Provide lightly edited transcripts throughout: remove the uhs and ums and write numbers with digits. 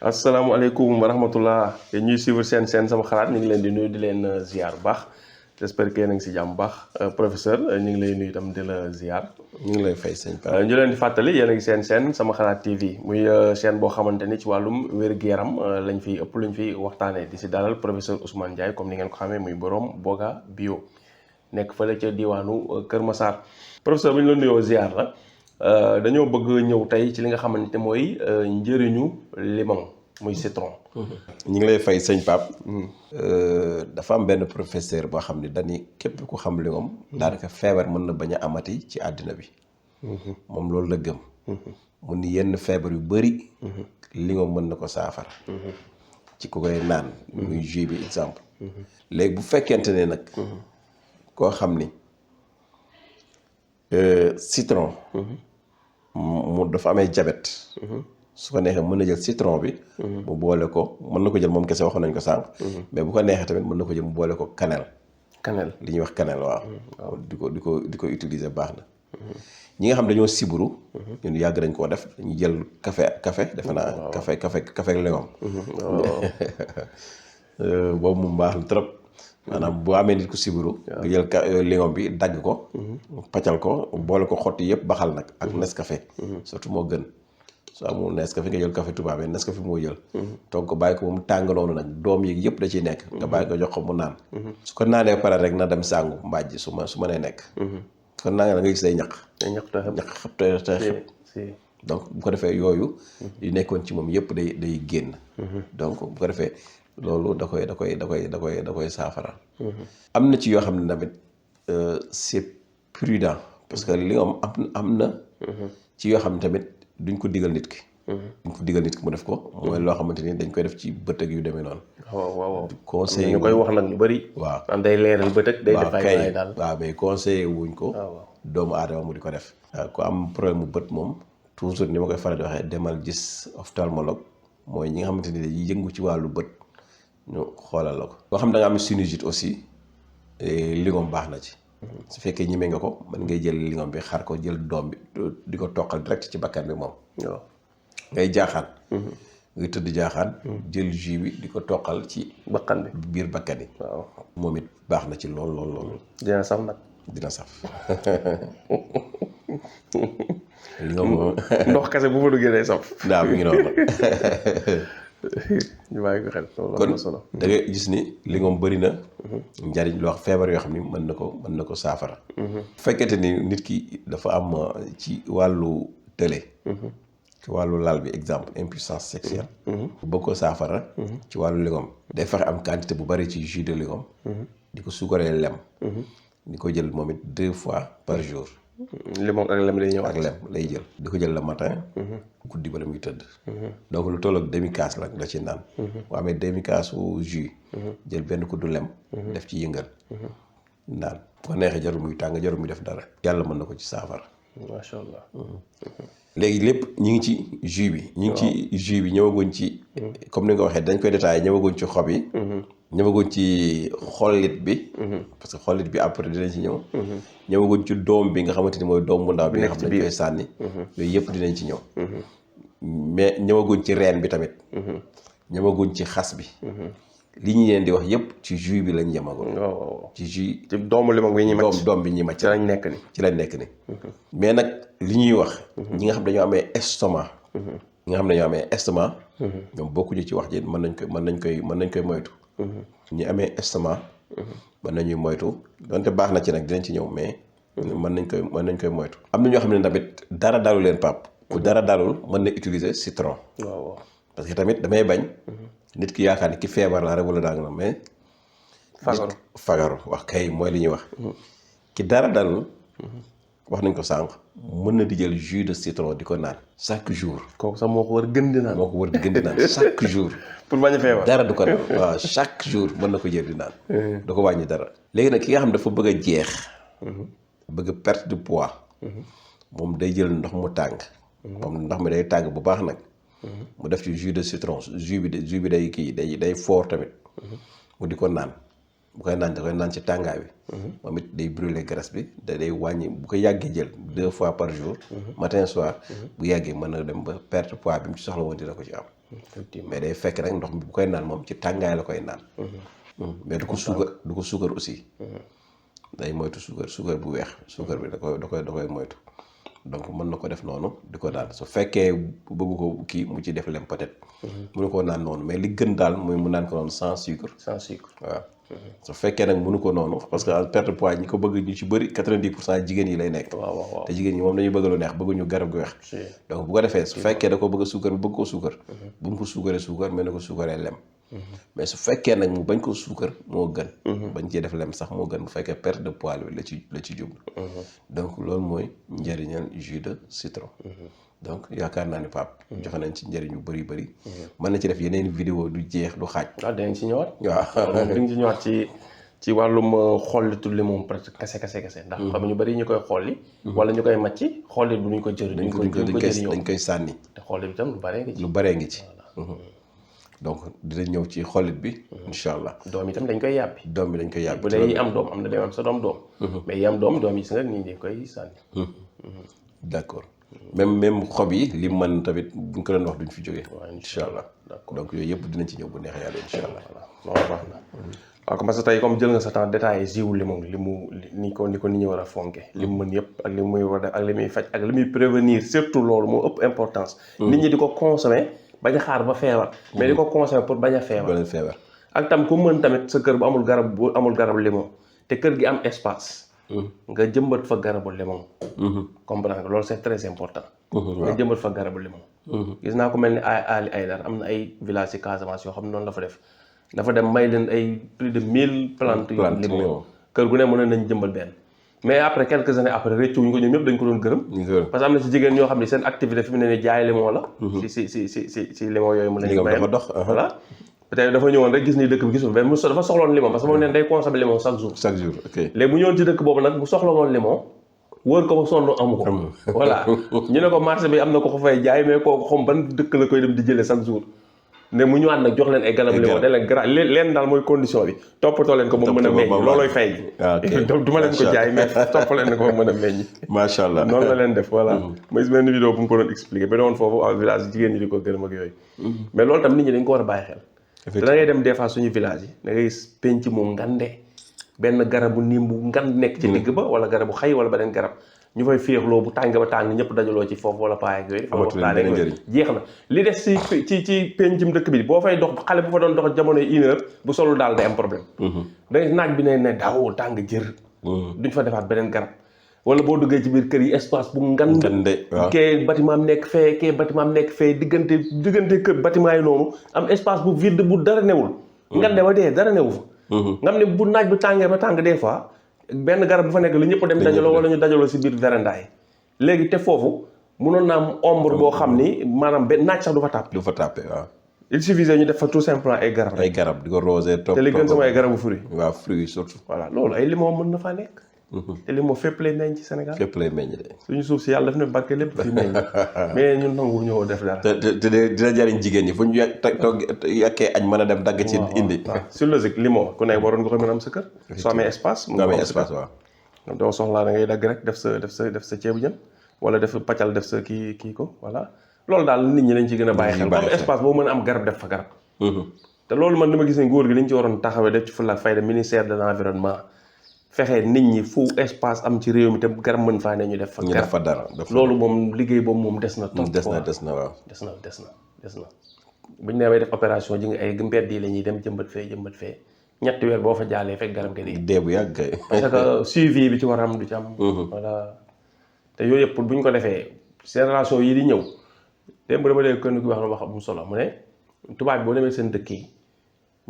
asalaamaaleykum wa rahmatullah yéen ñuy suivre seen sama xalaat ñu ngi leen di nuyu di leen ziar bu baax j'espère que yéen a ngi si jàmm bu baax professeur ñu ngi lay nuyu itam di la ziar. ñu ngi lay fay sëñ Pape. ñu leen di fàttali yéen a ngi seen sama xalaat TV muy chaîne boo xamante ni ci wàllum wér-gu-yaram lañ fiy ëpp luñ fiy waxtaanee di si dalal professeur Ousmane Ndiaye comme ni ngeen ko xamee muy borom Boga Bio nekk fële ca diwaanu Kër Massar. professeur bu ñu la nuyoo ziar la. dañoo bëgg ñëw tey ci li nga xamante mooy njëriñu limon muy citron. ñu ngi lay fay sëñ Pape. dafa am benn professeur boo xam ne dañuy képp ku xam limon. daanaka feebar mën na bañ a amati ci àddina bi. moom loolu la gëm. mu ni yenn feebar yu bëri. limon mën na ko saafara. ci ku koy naan. muy jus bi exemple. léegi bu fekkente ne nag. koo xam ni citron. mu dafa amee jabet. su ko neexee mën na jël citron bi. mu boole ko mën na ko jël moom kese waxoon nañ ko sànq. mais bu ko neexee tamit mën na ko jël mu boole ko cannelle. cannelle li ñuy wax cannelle waaw. di ko utiliser baax na. ñi nga xam dañoo siburu. ñun yàgg nañ koo def dañuy jël café defe naa. café ak limon. boobu mu baax la trop. maanaam boo amee nit ku siburu. nga jël limon bi dagg ko. paccal ko boole ko xotti yëpp baxal nag. ak Nescafé. surtout moo gën. soo amul Nescafé nga jël café tubaab yi Nescafé moo jël. donc ko bàyyi ko ba mu tàng noonu nag doom yi yëpp da ciy nekk. nga bàyyi ko jox ko mu naan. su ko naanee pare rek na dem sàngu mbàjj su ma nee nekk. kon naa nga gis day ñaq. day ñaq te xëpp donc bu ko defee yooyu. yu nekkoon ci moom yëpp day génn. donc bu ko defee loolu da koy saafara. am na ci yoo xam ne tamit c'est prudent parce que li nga am na. ci yoo xam ne tamit duñ ko digal nit ki. duñ ko digal nit ki mu def ko. mooy loo xamante ni dañ koy def ci bët ak yu demee noonu. waaw conseil ñu koy wax nag ñu bëri. waaw am day leeral bët ak day def ay daal. waaw mais conseillé wuñ ko. doomu aadama mu di ko def. waaw ku am problème mu bët moom toujours ni ma koy faral di waxee demal gis ophtalmologue mooy ñi nga xamante ni dañuy yëngu ci wàllu bët ñu xoolal la ko. boo xam da nga am sinusite aussi limon baax na ci. su fekkee ñime nga ko mën ngay jël limon bi xar ko jël doom bi di ko toqal direct ci bakkan bi moom. waaw ngay jaaxaan. ngay tëdd jaaxaan. jël jus bi di ko toqal ci. bakkan bi biir bakkan yi. waaw moom it baax na ci lool. dina saf nag. dina saf. li nga moom. ndox kese bu ma duggee day saf. waaw mi ngi noonu. ñu bàyyi ko xel loolu kon am na solo. da ngay gis ni li ngoom bëri na. njariñ loo wax feebar yoo xam ni mën na ko saafara. bu fekkente ni nit ki dafa am ci wàllu tële. ci wàllu lal bi exemple impuissance sexuelle. bëgg ko saafara. ci wàllu lingom day fexe am quantité bu bari ci jus de lingom. di ko suukaree lem. di ko jël moom it 2 fois par jour. limon ak lem lay ñëw ak lem lay jël di ko jël le matin. guddi bala muy tëdd. donc lu toll ak demi kaas la nga ci naan. boo amee demi kaasu jus. jël benn kuddu lem. def ci yëngal. naan bu ko neexee jarul muy tàng jarul muy def dara. yàlla mën na ko ci saafara. macha allah. léegi lépp ñi ngi ci jus bi. ñi ngi ci jus bi ñëwaguñ ci. comme ni nga ko waxee dañ koy détaillé ñëwaguñ ci xob yi. ñëwaguñ ci xollit bi. parce que xollit bi après dinañ ci ñëw. ñëwaguñ ci doom bi nga xamante ni mooy doom bu ndaw bi nga xam ne dañ koy sànni. yooyu yëpp dinañ ci ñëw. mais ñëwaguñ ci reen bi tamit. ñëwaguñ ci xas bi. li ñu leen di wax yëpp ci jus bi lañ yemagul. waaw ci jus. ci doomu limon bi ñuy màcc. doom bi ñuy màcc. ci lañ nekk ni ci lañ nekk ni mais nag li ñuy wax. ñi nga xam dañoo amee estomac. ñi nga xam dañoo amee estomac. ñoom bokkuñu ci wax ji mën nañ koy moytu. ñi amee estomac. mën nañuy moytu donte baax na ci nag dinañ ci ñëw mais. mën nañ koy moytu. am na ñoo xam ne tamit dara dalu leen pap ku dara dalul mën na utiliser citron. waaw parce que tamit damay bañ. nit ki yaakaar ni ki feebar la rek wala daa nga mais. fagaru wax kay mooy li ñuy wax. ki dara dalul. wax nañ ko sànq. mën na di jël jus de citron di ko naan chaque jour. kooku sax moo ko war gën di naan. moo ko war di gën di naan chaque jour. pour bañ a feebar dara du ko naan waaw chaque jour mën na ko jël di naan. da ko wàññi dara. léegi nag ki nga xam dafa bëgg a jeex. bëgg perte de poids. moom day jël ndox mu tàng. moom ndox mi day tàng bu baax nag. mu def ci jus de citron jus bi day kii day fort tamit. mu di ko naan bu koy naan da koy naan ci tàngaay bi. moom it day brûler graisse bi day wàññi bu ko yàggee jël 2 fois par jour. matin soir. bu yàggee mën na dem ba perte poids bi mu ci soxla woon dina ko ci am. mais day fekk rek ndox mi bu koy naan moom ci tàngaay la koy naan. mais du ko suukar aussi. day moytu suukar bu weex suukar bi da koy moytu. donc mën na ko def noonu di ko naan su fekkee bëgg ko kii mu ci def lem peut-être. mënu ko naan noonu mais li gën daal mooy mu naan ko noonu sans sucre. waaw. su fekkee nag mënu ko noonu parce que en perte de poids ñi ko bëgg ñu ci bëri 90% jigéen yi lay nekk. waaw te jigéen ñi moom dañuy bëgg lu neex bëgguñu garab gu weex. donc bu ko defee su fekkee da ko bëgg a suukar bëgg ko suukar. bu mu ko suukar mais na ko suukaree lem. mais su fekkee nag mu bañ ko suukar moo gën. bañ cee def lem sax moo gën bu fekkee perte de poids bi la ci jublu. donc loolu mooy njëriñal jus de citron. donc yaakaar naa ne Pape. joxe nañ ci njëriñ yu bëri. mën na ci def yeneen vidéo du jeex du xaaj. waaw dinañ ci ñëwaat. waaw dinañ ci ñëwaat ci wàllum xollitu limon presque kese. ndax xam ñu bëri ñu koy xolli. wala ñu koy màcc xollit bu ñu ko jëriñ. dañ koy sànni. te xollit bi tam lu bëree ngi ci. donc dinañ ñëw ci xollit bi. incha allah doom yi tam dañ koy yàbbi. doom bi dañ koy yàbbi. bu dee yi am doom am na day am sa doom. mais yi am doom yi si nga nii dañ koy sànni. d'accord même xob yi li mën tamit buñ ko doon wax duñ fi jógee. waaw incha allah donc yooyu yëpp dinañ ci ñëw bu neex yàlla incha allah. loolu baax na. waaw parce que tey comme jël nga sa temps détaillé jiwu limon ni ko nit ñi war a fonke li mu mën yëpp ak li muy war a def ak li muy faj ak li muy prévenir surtout loolu moo ëpp importance. nit ñi di ko consommer bañ a xaar ba feebar. mais di ko consommer pour bañ a feebar. ak tam ku mën tamit sa kër bu amul garab limon te kër gi am espace. nga jëmbat fa garabu limon. comprendre nga loolu c'est très important. nga jëmbat fa garabu limon. gis naa ko mel ni Ali Aydar am na ay village ci Casamance yoo xam ne noonu la fa def. dafa dem may leen ay plus de 1000 plantes yu limon kër gu ne mën nañ jëmbal benn. mais après quelques années après réccu ñu ko ñoom ñëpp dañ ko doon gërëm. parce que am na ci jigéen ñoo xam ne seen activité fi mu ne nii jaay limon la. si limon yooyu mu leen bayal voilà. peut-être dafa ñëwoon rek gis ni dëkk bi gisul mais dafa soxloon limon parce que moom neen day consommer limon chaque jour. ok léegi bu ñëwoon ci dëkk boobu nag bu soxla woon limon wër ko ba sonn amu ko. voilà ñu ne ko marché bi am na ko fay jaay mais kooku xam ban dëkk la koy dem di jëlee chaque jour. ne mu ñëwaat nag jox leen ay garab limon ne leen daal mooy condition bi toppatoo leen ko ba mën a meññ loolooy fay gi. du ma leen ko jaay mais topp leen ko ba mën a meññ. macha allah noonu la leen def voilà. mooy benn vidéo bu mu ko doon expliqué ba doon foofu au village jigéen ñi di ko gërëm ak yooyu. mais loolu tam nit ñi dañ ko war a bàyyi xel. da ngay dem des fois suñu village yi da ngay penc mu ngande benn garabu niim bu ngand nekk ci digg ba wala garabu xay wala beneen garab ñu fay féexloo bu tàng ba tàng ñëpp dajaloo ci foofu wala paay ak yooyu. amatul benn njëriñ jeex na li des ci pencum dëkk bi boo fay dox xale bu fa doon dox jamono 1 heure bu solu daal day am problème. da ngay naaj bi ne daawul tàng jër. duñ fa defaat beneen garab. wala boo duggee ci biir kër yi espace bu ngande waaw kee bâtiment am nekk fee kee bâtiment am nekk fee diggante kër bâtiment yi noonu am espace bu vide bu dara newul. ngande ba dee dara newu fa. nga xam ne bu naaj bi tàngee ba tàng des fois. benn garab bu fa nekk lu ñëpp dem dajaloo wala ñu dajaloo si biir véranda yi léegi te foofu mënoon naa am ombre boo xam ni maanaam benn naaj sax du fa tàppe waaw il suffisait ñu def fa tout simplement ay garab di ko roser topp te li gën sama ay garabu fruit waaw fruit surtout voilà loolu ay limon mën na faa nekk te limon fépp lay meññ ci Sénégal fépp lay meññ de suñu suuf si yàlla daf ne barke lépp fi meññ mais ñun nangu ñëw def dara te dina jariñ jigéen ñi fu ñu toog yàkkee añ mën a dem dagg ci indi sur logique limon ku nekk waroon nga ko mën a am sa kër soo amee espace waaw donc doo soxlaa da ngay dagg rek def sa ceebu jën wala def paccal def sa kii ko voilà loolu daal nit ñi dañ ci gën a bàyyi xel comme espace boo mën a am garab def fa garab te loolu man dama gis ne nguur gi li ñu ci waroon taxawee def ci fulla ak fayda ministère de l'environnement fexe nit ñi fu espace am ci réew mi te garab mën faa ne ñu def fa dara loolu moom liggéey boobu moom des na trop des na waaw des na buñ nee bay def opération ji nga ay mbedd yi la ñuy dem jëmbat fee ñetti weer boo fa jaalee fekk garab gi dee bu yàgg kay parce que suivi bi ci war a am du ci am voilà te yooyu yëpp bu ñu ko defee génération yi di ñëw démb dama dégg kenn ku wax mu solo mu ne tubaab bi boo demee seen dëkk yi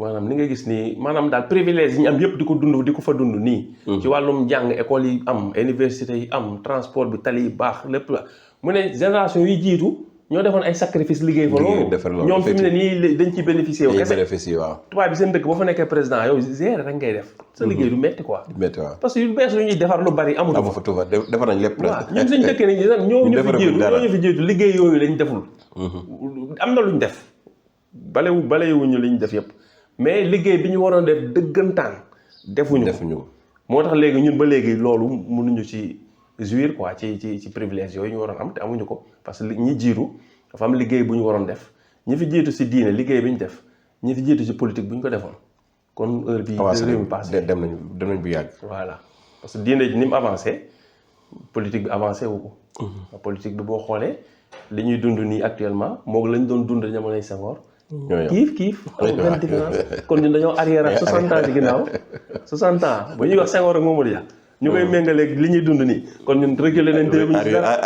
maanaam li nga gis nii maanaam daal privilège yi ñu am yëpp di ko fa dund nii ci wàllum jàng école yi am université yi am transport bi tali yi baax lépp la mu ne génération yi jiitu ñoo defoon ay sacrifice liggéey fa loolu ñoom fi mu ne nii dañ ciy bénéficier wu kese waaw tubaab bi seen dëkk boo fa nekkee président yow gérer rek ngay def sa liggéey du metti quoi parce que yu bees lu ñuy defar lu bari amul fa tuufa defar nañ lépp waaw ñun suñu dëkk ni ñoo ñu fi jiitu liggéey yooyu lañ deful am na luñ def balewuñu liñ def yëpp mais liggéey bi ñu waroon def dëggantaan defuñu moo tax léegi ñun ba léegi loolu mënuñu ci jouir quoi ci privilège yooyu ñu waroon am te amuñu ko parce que ñi jiitu dafa am liggéey bu ñu waroon def ñi fi jiitu si diine liggéey bi ñu def ñi fi jiitu si politique bu ñu ko defoon kon heure bi réew mi passé dem nañ bu yàgg. voilà parce que diine ji ni mu avancé politique bi avancé wu ko. politique bi boo xoolee li ñuy dund nii actuellement moom lañ doon dund jamonoy Senghor. kiif amul benn différence kon ñun dañoo arrière ak 60 ans ci ginnaaw 60 ans bu ñuy wax Senghor ak Mamadou Dia ñu koy méngaleeg li ñuy dund nii kon ñun reculer nañ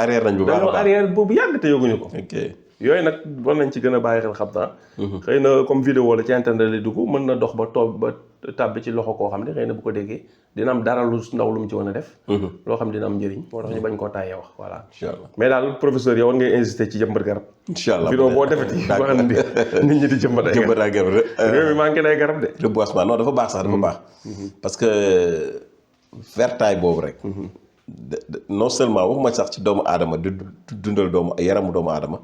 arrière nañ bu baax dañoo arrière boobu yàgg te yëguñu ko. yooyu nag war nañ ci gën a bàyyi xel xam naa. xëy na comme vidéo la ci internet lay dugg mën na dox ba toog ba tàbbi ci loxo koo xam ne xëy na bu ko déggee dina am dara lu ndaw lu mu ci mën a def. loo xam dina am njëriñ moo tax ñu bañ koo tàyyee wax voilà. incha allah mais daal professeur yow war ngay insister ci jëmbat garab. incha allah vidéo boo defati wax nit ñi di jëmbat ay garab réew mi manqué nay garab de. reboisement non dafa baax sax dafa baax. parce que vertaay boobu rek. non seulement waxuma sax ci doomu aadama di dundal yaramu doomu aadama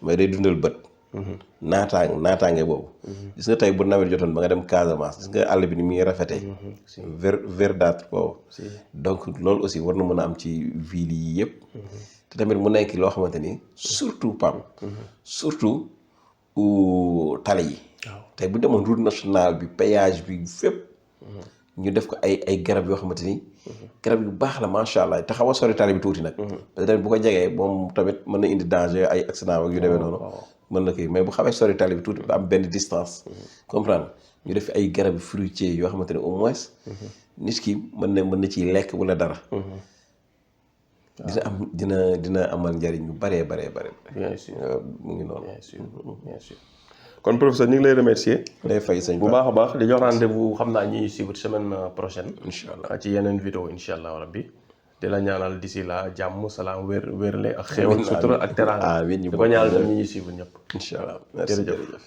mais day dundal bët. naataange boobu. gis nga tey bu nawet jotoon ba nga dem Casamance gis nga àll bi ni muy rafetee. verdâtre boobu. donc loolu aussi war na mën a am ci ville yi yëpp. te tamit mu nekk loo xamante ni surtout PAM. surtout tali yi. tey bu demoon route nationale bi péage bi fépp. ñu def ko ay garab yoo xamante ni. garab yu baax la macha allah te xaw a sori tali bi tuuti nag. parce que bu ko jegee moom tamit mën na indi danger ay accident ak yu demee noonu. mën na kii mais bu xawee sori tali bi tuuti ba am benn distance. comprendre ñu def ay garab fruitier yoo xamante ne au moins. nit ki mën na ciy lekk wala dara. dina amal njariñ yu baree. bien sûr mu ngi noonu. bien sûr. kon professeur ñu ngi lay remercier. lay fay sëñ bu baax a baax di jox rendez-vous xam naa ñuy suivre semaine prochaine. incha allah ci yeneen vidéo incha allah rabbi di la ñaanal d'ici là jàmm salaam wérle ak xéewal sutura ak teraanga. amiin ñu di ko ñaanal ñi ñuy suivre ñëpp. incha allah jërëjëf.